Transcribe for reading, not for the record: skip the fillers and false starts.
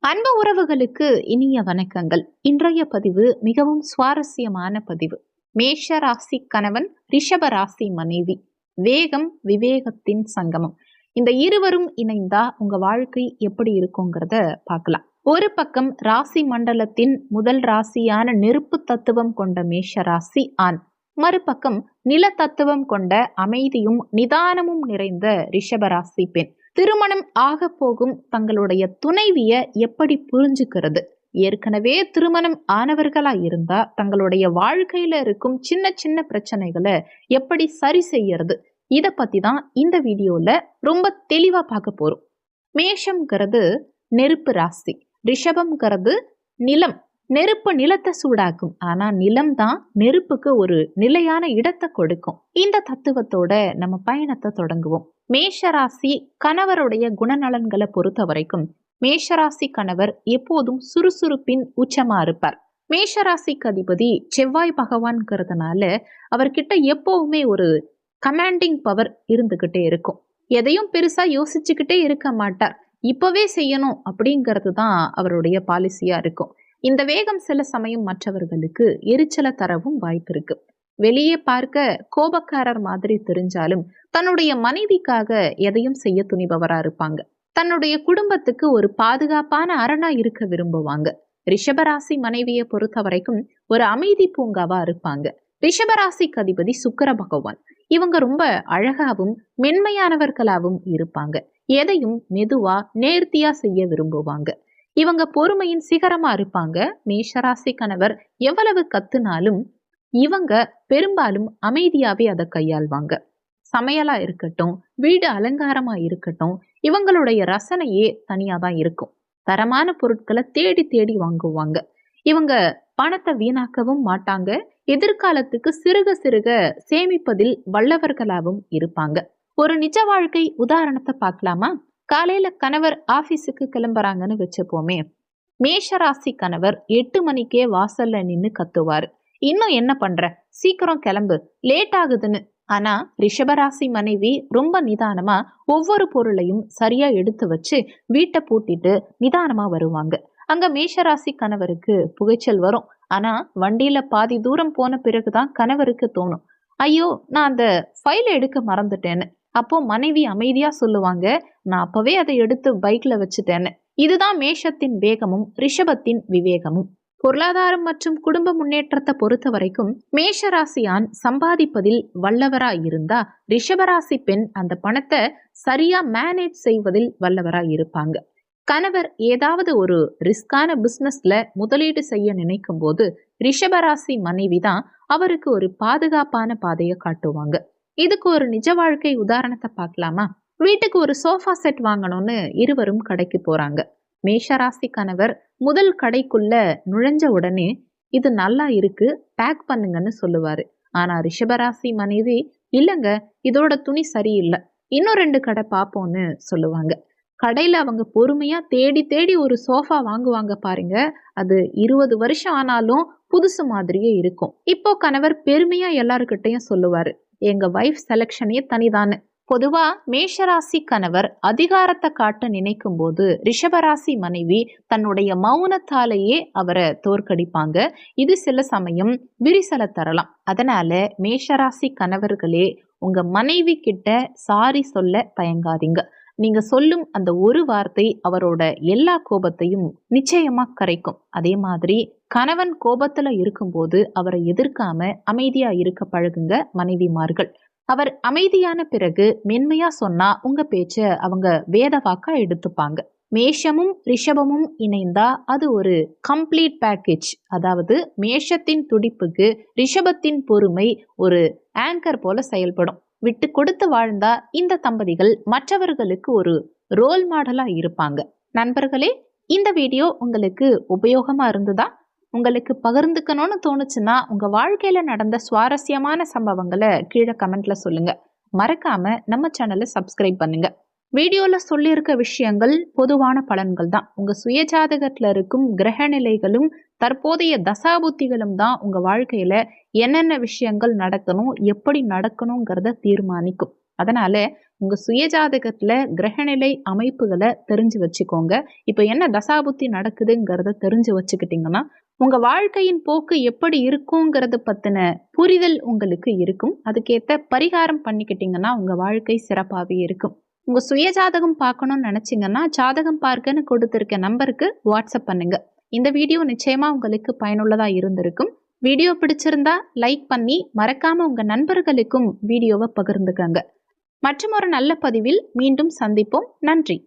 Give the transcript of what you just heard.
அன்பு உறவுகளுக்கு இனிய வணக்கங்கள். இன்றைய பதிவு மிகவும் சுவாரஸ்யமான பதிவு. மேஷ ராசி கணவன், ரிஷப ராசி மனைவி, வேகம் விவேகத்தின் சங்கமம். இந்த இருவரும் இணைந்தா உங்க வாழ்க்கை எப்படி இருக்குங்கிறத பார்க்கலாம். ஒரு பக்கம் ராசி மண்டலத்தின் முதல் ராசியான நெருப்பு தத்துவம் கொண்ட மேஷ ராசி ஆண், மறுபக்கம் நில தத்துவம் கொண்ட அமைதியும் நிதானமும் நிறைந்த ரிஷபராசி பெண். திருமணம் ஆக போகும் தங்களுடைய துணைவிய எப்படி புரிஞ்சுக்கிறது? ஏற்கனவே திருமணம் ஆனவர்களா இருந்தா தங்களுடைய வாழ்க்கையில இருக்கும் சின்ன சின்ன பிரச்சனைகளை எப்படி சரி செய்யறது? இத பத்தி தான் இந்த வீடியோல ரொம்ப தெளிவா பார்க்க போறோம். மேஷம்ங்கிறது நெருப்பு ராசி, ரிஷபம்ங்கிறது நிலம். நெருப்பு நிலத்தை சூடாக்கும், ஆனா நிலம் தான் நெருப்புக்கு ஒரு நிலையான இடத்தை கொடுக்கும். இந்த தத்துவத்தோட நம்ம பயணத்தை தொடங்குவோம். மேஷராசி கணவருடைய குணநலன்களை பொறுத்த வரைக்கும் மேஷராசி கணவர் எப்போதும் சுறுசுறுப்பின் உச்சமா இருப்பார். மேஷராசிக்கு அதிபதி செவ்வாய் பகவான்கிறதுனால அவர்கிட்ட எப்பவுமே ஒரு கமாண்டிங் பவர் இருந்துகிட்டே இருக்கும். எதையும் பெருசா யோசிச்சுக்கிட்டே இருக்க மாட்டார். இப்பவே செய்யணும் அப்படிங்கிறது தான் அவருடைய பாலிசியா இருக்கும். இந்த வேகம் சில சமயம் மற்றவர்களுக்கு எரிச்சலை தரவும் வாய்ப்பு இருக்கு. வெளியே பார்க்க கோபக்காரர் மாதிரி தெரிஞ்சாலும் தன்னுடைய மனைவிக்காக எதையும் செய்ய துணிபவரா இருப்பாங்க. தன்னுடைய குடும்பத்துக்கு ஒரு பாதுகாப்பான அரணா இருக்க விரும்புவாங்க. ரிஷபராசி மனைவியை பொறுத்த வரைக்கும் ஒரு அமைதி பூங்காவா இருப்பாங்க. ரிஷபராசிக்கு அதிபதி சுக்கிர பகவான். இவங்க ரொம்ப அழகாவும் மென்மையானவர்களாவும் இருப்பாங்க. எதையும் மெதுவா நேர்த்தியா செய்ய விரும்புவாங்க. இவங்க பொறுமையின் சிகரமா இருப்பாங்க. மேஷராசி கணவர் எவ்வளவு கத்துனாலும் இவங்க பெரும்பாலும் அமைதியாவே அதை கையாள்வாங்க. சமையலா இருக்கட்டும், வீடு அலங்காரமா இருக்கட்டும், இவங்களுடைய ரசனையே தனியா தான் இருக்கும். தரமான பொருட்களை தேடி தேடி வாங்குவாங்க. இவங்க பணத்தை வீணாக்கவும் மாட்டாங்க. எதிர்காலத்துக்கு சிறுக சிறுக சேமிப்பதில் வல்லவர்களாகவும் இருப்பாங்க. ஒரு நிஜ வாழ்க்கை உதாரணத்தை பார்க்கலாமா? காலையில கணவர் ஆபீஸுக்கு கிளம்புறாங்கன்னு வச்சுப்போமே. மேஷராசி கணவர் 8 மணிக்கே வாசல்ல நின்னு கத்துவாரு, இன்னும் என்ன பண்ற, சீக்கிரம் கிளம்பு, லேட் ஆகுதுன்னு. ஆனா ரிஷபராசி மனைவி ரொம்ப நிதானமா ஒவ்வொரு பொருளையும் சரியா எடுத்து வச்சு வீட்டை பூட்டிட்டு நிதானமா வருவாங்க. அங்க மேஷராசி கணவருக்கு புகைச்சல் வரும். ஆனா வண்டியில பாதி தூரம் போன பிறகுதான் கணவருக்கு தோணும், ஐயோ நான் அந்த ஃபைலை எடுக்க மறந்துட்டேன்னு. அப்போ மனைவி அமைதியா சொல்லுவாங்க, நான் அப்பவே அதை எடுத்து பைக்ல வச்சுட்டேன்னு. இதுதான் மேஷத்தின் வேகமும் ரிஷபத்தின் விவேகமும். பொருளாதாரம் மற்றும் குடும்ப முன்னேற்றத்தை பொறுத்த வரைக்கும் மேஷராசியான் சம்பாதிப்பதில் வல்லவரா இருந்தா ரிஷபராசி பெண் அந்த பணத்தை சரியா மேனேஜ் செய்வதில் வல்லவரா இருப்பாங்க. கணவர் ஏதாவது ஒரு ரிஸ்கான பிசினஸ்ல முதலீடு செய்ய நினைக்கும் போது ரிஷபராசி மனைவி தான் அவருக்கு ஒரு பாதுகாப்பான பாதையை காட்டுவாங்க. இதுக்கு ஒரு நிஜ வாழ்க்கை உதாரணத்தை பார்க்கலாமா? வீட்டுக்கு ஒரு சோஃபா செட் வாங்கணும்னு இருவரும் கடைக்கு போறாங்க. மேஷராசி கணவர் முதல் கடைக்குள்ள நுழைஞ்ச உடனே இது நல்லா இருக்கு, பேக் பண்ணுங்கன்னு சொல்லுவாரு. ஆனா ரிஷபராசி மனைவி, இல்லங்க இதோட துணி சரியில்லை, இன்னும் 2 கடை பார்ப்போம்னு சொல்லுவாங்க. கடையில அவங்க பொறுமையா தேடி தேடி ஒரு சோஃபா வாங்குவாங்க பாருங்க. அது 20 வருஷம் ஆனாலும் புதுசு மாதிரியே இருக்கும். இப்போ கணவர் பெருமையா எல்லாருக்கிட்டையும் சொல்லுவாரு, எங்க வைஃப் செலக்ஷனே தனிதான்னு. பொதுவா மேஷராசி கணவர் அதிகாரத்தை காட்ட நினைக்கும் போது ரிஷபராசி மனைவி தன்னுடைய மௌனத்தாலேயே அவரை தோற்கடிப்பாங்க. இது சில சமயம் விரிசலை தரலாம். அதனால மேஷராசி கணவர்களே, உங்க மனைவி கிட்ட சாரி சொல்ல தயங்காதீங்க. நீங்க சொல்லும் அந்த ஒரு வார்த்தை அவரோட எல்லா கோபத்தையும் நிச்சயமா கரைக்கும். அதே மாதிரி கணவன் கோபத்துல இருக்கும்போது அவரை எதிர்க்காம அமைதியா இருக்க பழகுங்க மனைவிமார்கள். அவர் அமைதியான பிறகு மென்மையா சொன்னா உங்க பேச்ச அவங்க வேத வாக்கா எடுத்துப்பாங்க. மேஷமும் ரிஷபமும் இணைந்தா அது ஒரு கம்ப்ளீட் பேக்கேஜ். அதாவது மேஷத்தின் துடிப்புக்கு ரிஷபத்தின் பொறுமை ஒரு ஆங்கர் போல செயல்படும். விட்டு கொடுத்து வாழ்ந்தா இந்த தம்பதிகள் மற்றவர்களுக்கு ஒரு ரோல் மாடலா இருப்பாங்க. நண்பர்களே, இந்த வீடியோ உங்களுக்கு உபயோகமா இருந்ததா? உங்களுக்கு பகிர்ந்துக்கணும்னு தோணுச்சுன்னா உங்க வாழ்க்கையில நடந்த சுவாரஸ்யமான சம்பவங்களை கீழே கமெண்ட்ல சொல்லுங்க. மறக்காம நம்ம சேனலை சப்ஸ்கிரைப் பண்ணுங்க. வீடியோல சொல்லியிருக்க விஷயங்கள் பொதுவான பலன்கள் தான். உங்க சுயஜாதகத்துல இருக்கும் கிரக நிலைகளும் தற்போதைய தசாபுத்திகளும் தான் உங்க வாழ்க்கையில என்னென்ன விஷயங்கள் நடக்கணும், எப்படி நடக்கணுங்கிறத தீர்மானிக்கும். அதனால உங்க சுயஜாதகத்துல கிரகநிலை அமைப்புகளை தெரிஞ்சு வச்சுக்கோங்க. இப்ப என்ன தசாபுத்தி நடக்குதுங்கிறத தெரிஞ்சு வச்சுக்கிட்டீங்கன்னா உங்க வாழ்க்கையின் போக்கு எப்படி இருக்குங்கிறத பத்தின புரிதல் உங்களுக்கு இருக்கும். அதுக்கேத்த பரிகாரம் பண்ணிக்கிட்டீங்கன்னா உங்க வாழ்க்கை சிறப்பாகவே இருக்கும். உங்க சுயஜாதகம் பார்க்கணும்னு நினைச்சீங்கன்னா ஜாதகம் பார்க்கன்னு கொடுத்திருக்க நம்பருக்கு வாட்ஸ்அப் பண்ணுங்க. இந்த வீடியோ நிச்சயமா உங்களுக்கு பயனுள்ளதா இருந்திருக்கும். வீடியோ பிடிச்சிருந்தா லைக் பண்ணி மறக்காம உங்க நண்பர்களுக்கும் வீடியோவை பகிர்ந்துக்கங்க. மற்றும் ஒரு நல்ல பதிவில் மீண்டும் சந்திப்போம். நன்றி.